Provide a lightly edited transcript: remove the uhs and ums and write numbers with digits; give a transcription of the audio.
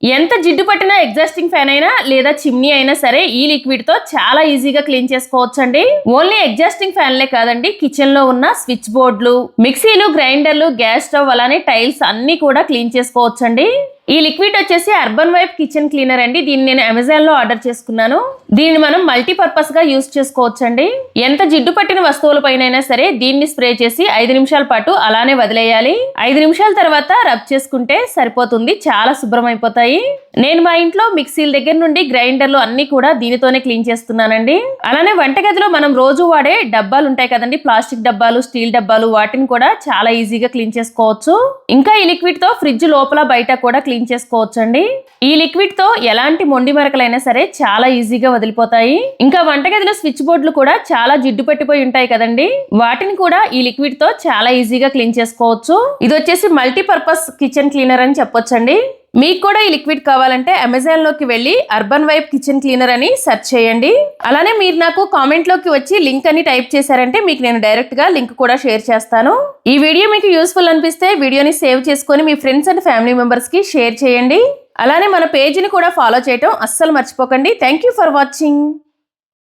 ఎంత జిడ్డు పట్టిన ఎగ్జాస్టింగ్ ఫ్యాన్ అయినా లేదా చిమ్నీ అయినా సరే ఈ లిక్విడ్ తో చాలా ఈజీగా క్లీన్ చేసుకోవచ్చండి. ఓన్లీ ఎగ్జాస్టింగ్ ఫ్యాన్లే కాదండి, కిచెన్ లో ఉన్న స్విచ్ బోర్డులు, మిక్సీలు, గ్రైండర్లు, గ్యాస్ స్టవ్ అలానే టైల్స్ అన్ని కూడా క్లీన్ చేసుకోవచ్చండి. ఈ లిక్విడ్ వచ్చేసి అర్బన్ వైప్ కిచెన్ క్లీనర్ అండి. దీన్ని నేను అమెజాన్ లో ఆర్డర్ చేసుకున్నాను. దీన్ని మనం మల్టీపర్పస్ గా యూస్ చేసుకోవచ్చండి. ఎంత జిడ్డు పట్టిన వస్తువుల పైన సరే దీన్ని స్ప్రే చేసి 5 నిమిషాల పాటు అలానే వదిలేయాలి. 5 నిమిషాల తర్వాత రబ్ చేసుకుంటే సరిపోతుంది, చాలా శుభ్రం అయిపోతాయి. నేను మా ఇంట్లో మిక్సీల దగ్గర నుండి గ్రైండర్లు అన్ని కూడా దీనితోనే క్లీన్ చేస్తున్నానండి. అలానే వంటగదిలో మనం రోజు వాడే డబ్బాలు ఉంటాయి కదండి, ప్లాస్టిక్ డబ్బాలు, స్టీల్ డబ్బాలు, వాటిని కూడా చాలా ఈజీగా క్లీన్ చేసుకోవచ్చు. ఇంకా ఈ లిక్విడ్ తో ఫ్రిడ్జ్ లోపల బయట కూడా క్లీన్ చేసుకోవచ్చండి. ఈ లిక్విడ్ తో ఎలాంటి మొండి మరకలైనా సరే చాలా ఈజీగా వదిలిపోతాయి. ఇంకా వంటగదిలో స్విచ్ బోర్డులు కూడా చాలా జిడ్డు పట్టిపోయి ఉంటాయి కదండి, వాటిని కూడా ఈ లిక్విడ్ తో చాలా ఈజీగా క్లీన్ చేసుకోవచ్చు. ఇది వచ్చేసి మల్టీపర్పస్ కిచెన్ క్లీనర్ అని చెప్పొచ్చండి. మీకు కూడా ఈ లిక్విడ్ కావాలంటే అమెజాన్ లోకి వెళ్ళి అర్బన్ వైప్ కిచెన్ క్లీనర్ అని సెర్చ్ చేయండి. అలానే మీరు నాకు కామెంట్ లోకి వచ్చి లింక్ అని టైప్ చేశారంటే మీకు నేను డైరెక్ట్ గా లింక్ కూడా షేర్ చేస్తాను. ఈ వీడియో మీకు యూస్ఫుల్ అనిపిస్తే వీడియోని సేవ్ చేసుకొని మీ ఫ్రెండ్స్ అండ్ ఫ్యామిలీ మెంబర్స్ కి షేర్ చేయండి. అలానే మన పేజీని కూడా ఫాలో చేయటం అస్సలు మర్చిపోకండి. Thank you for watching.